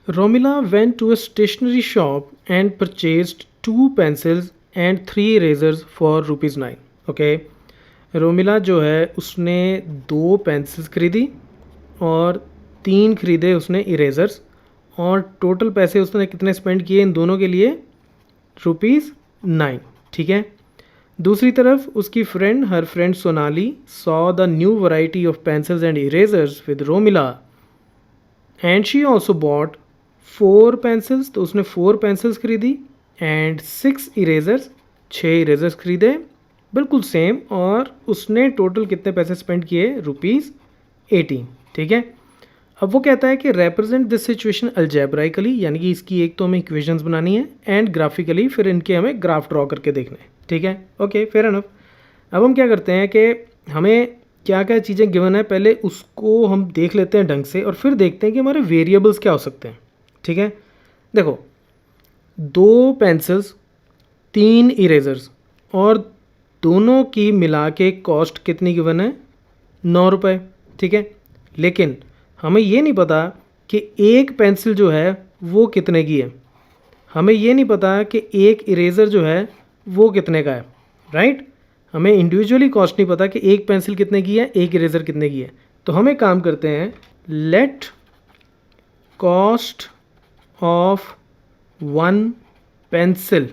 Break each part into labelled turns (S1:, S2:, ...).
S1: Romila went to a stationery shop and purchased 2 pencils and 3 erasers for ₹9. Okay, Romila जो है उसने 2 pencils खरीदी और 3 खरीदे उसने इरेज़र्स, और टोटल पैसे उसने कितने स्पेंड किए इन दोनों के लिए? ₹9। ठीक है। दूसरी तरफ उसकी friend, her friend Sonali, saw the new variety of pencils and erasers with Romila and she also bought 4 pencils, तो उसने 4 पेंसिल्स खरीदी एंड 6 इरेजर्स, 6 इरेजर्स खरीदे बिल्कुल सेम, और उसने टोटल कितने पैसे स्पेंड किए? ₹18। ठीक है। अब वो कहता है कि रिप्रेजेंट दिस सिचुएशन अलजेब्राइकली, यानी कि इसकी एक तो हमें इक्वेशंस बनानी है एंड ग्राफिकली, फिर इनके हमें ग्राफ ड्रॉ करके देखना है। ठीक है, ओके, फेयर एनफ। अब हम क्या करते हैं कि हमें क्या क्या चीज़ें गिवन है, पहले उसको हम देख लेते हैं ढंग से और फिर देखते हैं कि हमारे वेरिएबल्स क्या हो सकते हैं। ठीक है, देखो 2 पेंसिल्स, 3 इरेजर्स और दोनों की मिला के कॉस्ट कितनी गिवन है? ₹9। ठीक है, लेकिन हमें ये नहीं पता कि एक पेंसिल जो है वो कितने की है, हमें ये नहीं पता कि एक इरेज़र जो है वो कितने का है, राइट। हमें इंडिविजुअली कॉस्ट नहीं पता कि एक पेंसिल कितने की है, एक इरेज़र कितने की है। तो हमें काम करते हैं, let cost of 1 pencil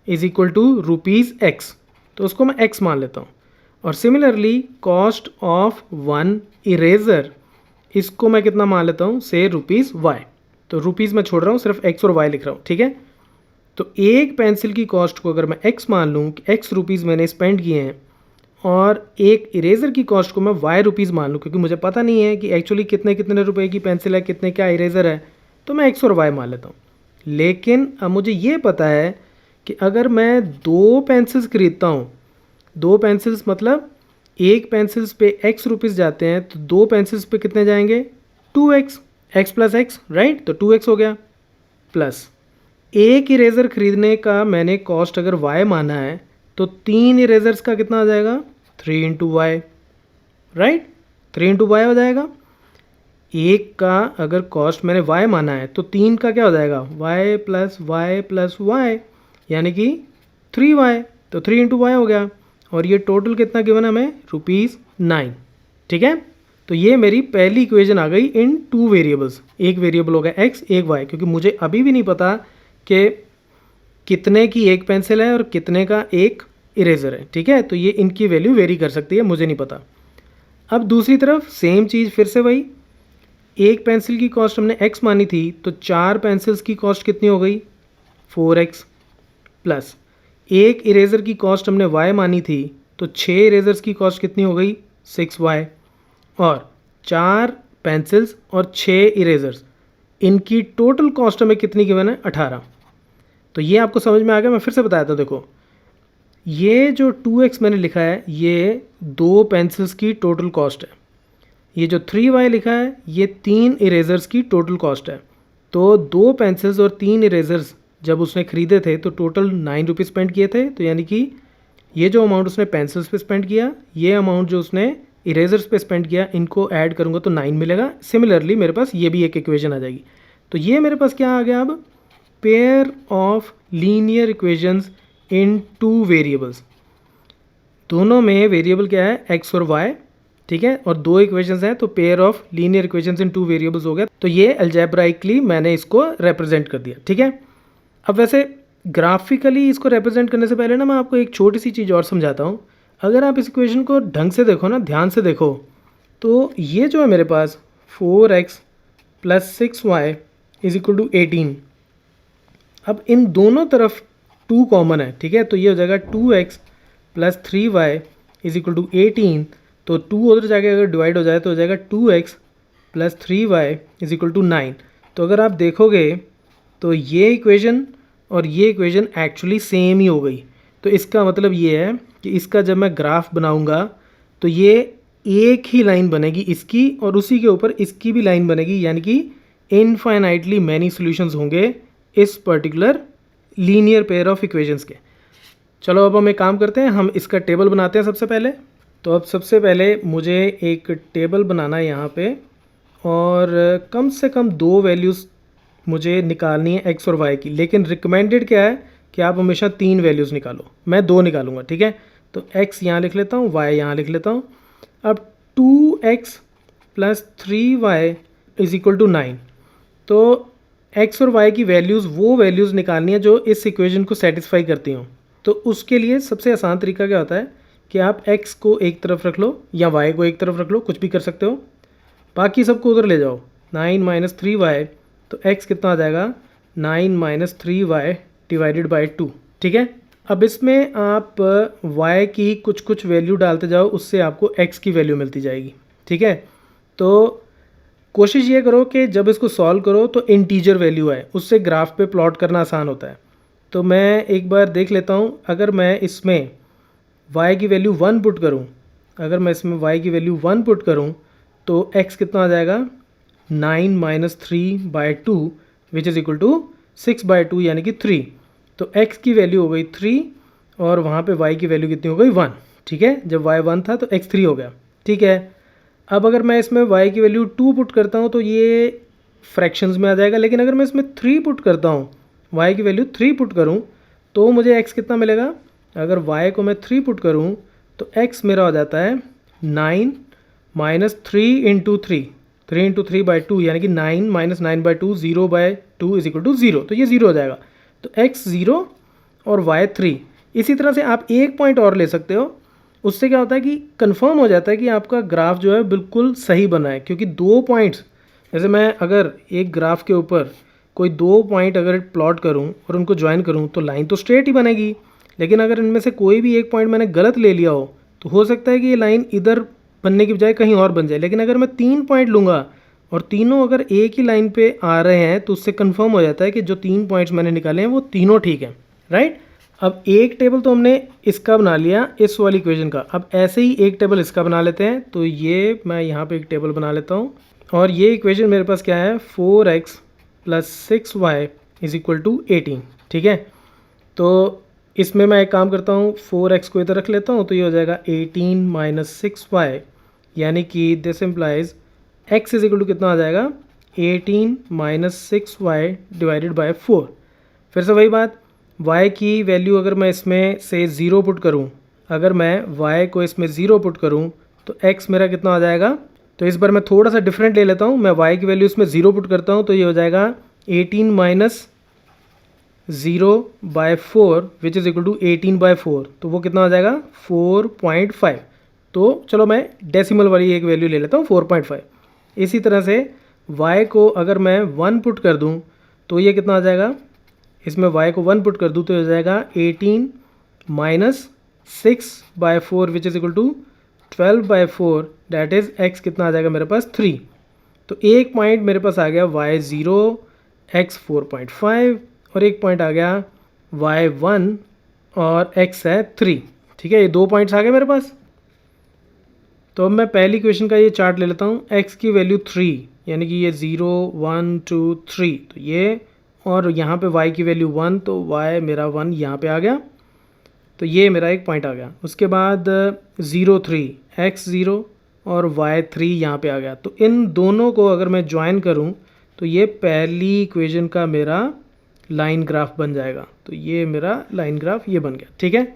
S1: is equal to ₹X, तो उसको मैं X मान लेता हूँ। और सिमिलरली कॉस्ट ऑफ 1 इरेज़र, इसको मैं कितना मान लेता हूँ? से ₹Y। तो रुपीज़ मैं छोड़ रहा हूँ, सिर्फ X और Y लिख रहा हूँ। ठीक है, तो एक पेंसिल की कॉस्ट को अगर मैं X मान लूँ कि X रुपीज़ मैंने स्पेंड किए हैं, और एक इरेज़र की कॉस्ट को मैं Y रुपीज़ मान लूँ, क्योंकि मुझे पता नहीं है कि एक्चुअली कितने कितने रुपए की पेंसिल है, कितने क्या इरेज़र है, तो मैं X और Y मान लेता हूँ। लेकिन अब मुझे ये पता है कि अगर मैं 2 पेंसिल्स खरीदता हूँ, 2 पेंसिल्स मतलब एक पेंसिल्स पे X रुपीज़ जाते हैं, तो 2 पेंसिल्स पे कितने जाएंगे? 2X, X plus X, right. तो 2X हो गया, प्लस एक इरेज़र खरीदने का मैंने कॉस्ट अगर Y माना है, तो 3 इरेज़र्स का कितना आ जाएगा? 3 into y, right, 3 into y हो जाएगा। एक का अगर कॉस्ट मैंने Y माना है, तो 3 का क्या हो जाएगा? Y प्लस वाई, यानी कि 3Y, तो 3 इंटू वाई हो गया। और ये टोटल कितना गिवन है हमें? ₹9। ठीक है, तो ये मेरी पहली इक्वेशन आ गई इन 2 वेरिएबल्स। एक वेरिएबल हो गया X, एक Y, क्योंकि मुझे अभी भी नहीं पता कि कितने की एक पेंसिल है और कितने का एक इरेज़र है। ठीक है, तो ये इनकी वैल्यू वेरी कर सकती है, मुझे नहीं पता। अब दूसरी तरफ सेम चीज़, फिर से वही, एक पेंसिल की कॉस्ट हमने X मानी थी, तो 4 पेंसिल्स की कॉस्ट कितनी हो गई? 4X, प्लस एक इरेज़र की कॉस्ट हमने Y मानी थी, तो 6 इरेज़र्स की कॉस्ट कितनी हो गई? 6Y, और 4 पेंसिल्स और 6 इरेज़र्स, इनकी टोटल कॉस्ट हमें कितनी गिवन है? 18। तो ये आपको समझ में आ गया। मैं फिर से बताया था, देखो ये जो 2X मैंने लिखा है, ये 2 पेंसिल्स की टोटल कॉस्ट है। ये जो 3Y लिखा है, ये 3 इरेज़र्स की टोटल कॉस्ट है। तो 2 पेंसिल्स और 3 इरेज़र्स जब उसने ख़रीदे थे, तो टोटल ₹9 स्पेंड किए थे। तो यानी कि ये जो अमाउंट उसने पेंसिल्स पे स्पेंड किया, ये अमाउंट जो उसने इरेज़र्स पे स्पेंड किया, इनको ऐड करूँगा तो 9 मिलेगा। सिमिलरली मेरे पास ये भी एक इक्वेशन आ जाएगी। तो ये मेरे पास क्या आ गया अब? Pair of linear equations in 2 variables. दोनों में वेरिएबल क्या है? X और Y। ठीक है, और 2 इक्वेशंस हैं, तो pair of linear equations in 2 variables हो गया। तो ये अलजेब्राइकली मैंने इसको रिप्रेजेंट कर दिया। ठीक है, अब वैसे ग्राफिकली इसको रिप्रेजेंट करने से पहले ना मैं आपको एक छोटी सी चीज़ और समझाता हूँ। अगर आप इस इक्वेशन को ढंग से देखो ना, ध्यान से देखो, तो ये जो है मेरे पास 4X plus 6Y is equal to 18। अब इन दोनों तरफ 2 कॉमन है। ठीक है, तो ये हो जाएगा 2X plus 3Y is equal to 18। तो 2 उधर जाके अगर डिवाइड हो जाए तो हो जाएगा 2X plus 3Y is equal to 9। तो अगर आप देखोगे तो ये इक्वेशन और ये इक्वेशन एक्चुअली सेम ही हो गई। तो इसका मतलब ये है कि इसका जब मैं ग्राफ बनाऊंगा, तो ये एक ही लाइन बनेगी इसकी, और उसी के ऊपर इसकी भी लाइन बनेगी, यानी कि इनफाइनाइटली मैनी सॉल्यूशंस होंगे इस particular linear pair of equations के। चलो अब हम एक काम करते हैं, हम इसका टेबल बनाते हैं सबसे पहले। तो अब सबसे पहले मुझे एक टेबल बनाना है यहाँ पे, और कम से कम 2 वैल्यूज़ मुझे निकालनी है x और y की, लेकिन रिकमेंडेड क्या है कि आप हमेशा 3 वैल्यूज़ निकालो। मैं 2 निकालूंगा, ठीक है। तो x यहाँ लिख लेता हूँ, y यहाँ लिख लेता हूँ। अब 2x plus 3y is equal to 9। तो x और y की वैल्यूज़ वो वैल्यूज़ निकालनी है जो इस इक्वेशन को सेटिस्फाई करती हों। तो उसके लिए सबसे आसान तरीका क्या होता है कि आप x को एक तरफ रख लो या y को एक तरफ रख लो, कुछ भी कर सकते हो, बाकी सबको उधर ले जाओ। 9 माइनस 3y, तो x कितना आ जाएगा 9 माइनस 3y डिवाइडेड बाई 2, ठीक है। अब इसमें आप y की कुछ कुछ वैल्यू डालते जाओ, उससे आपको x की वैल्यू मिलती जाएगी, ठीक है। तो कोशिश ये करो कि जब इसको सॉल्व करो तो इंटीजर वैल्यू आए, उससे ग्राफ पे प्लॉट करना आसान होता है। तो मैं एक बार देख लेता हूँ, अगर मैं इसमें y की वैल्यू 1 पुट करूँ, अगर मैं इसमें y की वैल्यू 1 पुट करूँ तो x कितना आ जाएगा 9 minus 3 by 2 which is equal to 6 by 2 यानी कि 3। तो x की वैल्यू हो गई 3 और वहाँ पे y की वैल्यू कितनी हो गई 1, ठीक है। जब y 1 था तो x 3 हो गया, ठीक है। अब अगर मैं इसमें y की वैल्यू 2 पुट करता हूँ तो ये फ्रैक्शंस में आ जाएगा, लेकिन अगर मैं इसमें 3 पुट करता हूँ, y की वैल्यू 3 पुट करूँ तो मुझे x कितना मिलेगा। अगर y को मैं 3 पुट करूँ तो x मेरा हो जाता है 9 माइनस 3 इंटू 3 इंटू 3 बाई 2 यानी कि 9 minus 9 by 2, 0 by 2 is equal to 0। तो ये 0 हो जाएगा। तो x 0 और y 3। इसी तरह से आप एक पॉइंट और ले सकते हो, उससे क्या होता है कि कंफर्म हो जाता है कि आपका ग्राफ जो है बिल्कुल सही बना है। क्योंकि 2 पॉइंट्स, जैसे मैं अगर एक ग्राफ के ऊपर कोई 2 पॉइंट अगर प्लॉट करूं और उनको ज्वाइन करूं तो लाइन तो स्ट्रेट ही बनेगी, लेकिन अगर इनमें से कोई भी एक पॉइंट मैंने गलत ले लिया हो तो सकता है कि ये लाइन इधर बनने की बजाय कहीं और बन जाए। लेकिन अगर मैं 3 पॉइंट लूँगा और तीनों अगर एक ही लाइन पे आ रहे हैं तो उससे कंफर्म हो जाता है कि जो 3 पॉइंट्स मैंने निकाले हैं वो तीनों ठीक हैं, राइट। अब एक टेबल तो हमने इसका बना लिया, इस वाली इक्वेशन का। अब ऐसे ही एक टेबल इसका बना लेते हैं। तो ये मैं यहाँ पे एक टेबल बना लेता हूँ और ये इक्वेशन मेरे पास क्या है 4x plus 6y is equal to 18, ठीक है। तो इसमें मैं एक काम करता हूँ, 4x को इधर रख लेता हूँ तो ये हो जाएगा 18 माइनस 6y यानी कि this implies x is equal to कितना आ जाएगा 18 माइनस 6y डिवाइडेड बाई 4। फिर से वही बात, y की वैल्यू अगर मैं इसमें से 0 पुट करूं, अगर मैं y को इसमें 0 पुट करूं तो x मेरा कितना आ जाएगा। तो इस बार मैं थोड़ा सा डिफरेंट ले लेता हूं, मैं y की वैल्यू इसमें 0 पुट करता हूं तो ये हो जाएगा 18 minus 0 by 4 which is equal to 18 by 4। तो वो कितना आ जाएगा 4.5। तो चलो मैं डेसिमल वाली एक वैल्यू ले लेता हूँ 4.5। इसी तरह से y को अगर मैं 1 पुट कर दूँ तो ये कितना आ जाएगा, इसमें y को 1 पुट कर दूँ तो हो जाएगा 18 minus 6 by 4 which is equal to 12 by 4, that is x कितना आ जाएगा मेरे पास 3। तो एक पॉइंट मेरे पास आ गया y 0, x 4.5 और एक पॉइंट आ गया y 1 और x है 3, ठीक है। ये 2 पॉइंट्स आ गए मेरे पास। तो अब मैं पहली क्वेश्चन का ये चार्ट ले लेता हूँ, x की वैल्यू 3 यानी कि ये 0 1 2 3, तो ये, और यहाँ पे y की वैल्यू 1 तो y मेरा 1 यहाँ पे आ गया, तो ये मेरा एक पॉइंट आ गया। उसके बाद 0 3 x 0 और y 3 यहाँ पे आ गया। तो इन दोनों को अगर मैं ज्वाइन करूँ तो ये पहली इक्वेशन का मेरा लाइन ग्राफ बन जाएगा। तो ये मेरा लाइन ग्राफ ये बन गया, ठीक है।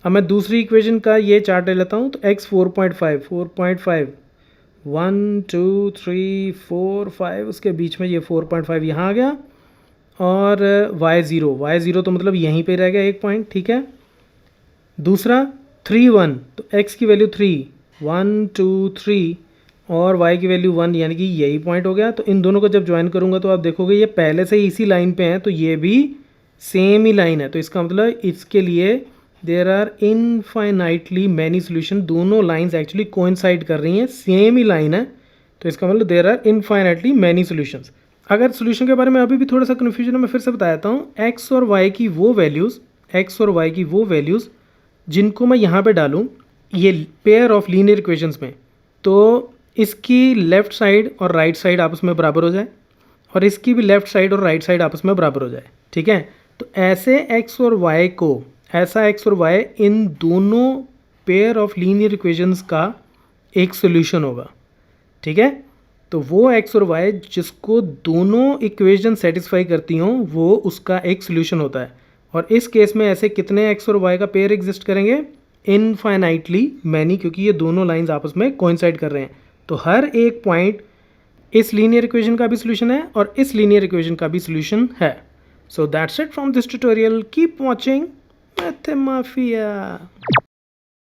S1: अब मैं दूसरी इक्वेशन का ये चार्ट ले लेता हूँ। तो x 4.5 1 2 3 4 5, उसके बीच में ये 4.5 यहाँ आ गया, और y 0 तो मतलब यहीं पे रह गया एक पॉइंट, ठीक है। दूसरा 3 1, तो x की वैल्यू 3 1 2 3 और y की वैल्यू 1 यानी कि यही पॉइंट हो गया। तो इन दोनों को जब ज्वाइन करूँगा तो आप देखोगे ये पहले से ही इसी लाइन पे हैं, तो ये भी सेम ही लाइन है। तो इसका मतलब इसके लिए there are infinitely many solution. दोनों लाइंस एक्चुअली कोइंसाइड कर रही हैं, सेम ही लाइन है, तो इसका मतलब there are infinitely many solutions. अगर सोल्यूशन के बारे में अभी भी थोड़ा सा कन्फ्यूजन है, मैं फिर से बता देता हूँ। x और y की वो वैल्यूज़ जिनको मैं यहाँ पे डालूँ ये पेयर ऑफ लीनियर इक्वेशंस में, तो इसकी लेफ़्ट साइड और राइट साइड आपस में बराबर हो जाए और इसकी भी लेफ़्ट साइड और राइट साइड आपस में बराबर हो जाए, ठीक है। तो ऐसे x और y को, ऐसा x और y इन दोनों पेयर ऑफ लीनियर इक्वेशंस का एक सोल्यूशन होगा, ठीक है। तो वो एक्स और वाई जिसको दोनों इक्वेशन सेटिस्फाई करती हों वो उसका एक सोल्यूशन होता है। और इस केस में ऐसे कितने एक्स और वाई का पेयर एग्जिस्ट करेंगे? इनफाइनाइटली मैनी, क्योंकि ये दोनों लाइंस आपस में कोइंसाइड कर रहे हैं। तो हर एक पॉइंट इस लीनियर इक्वेशन का भी सोल्यूशन है और इस लीनियर इक्वेशन का भी सोल्यूशन है। So that's it from this tutorial. Keep watching मैथमाफिया।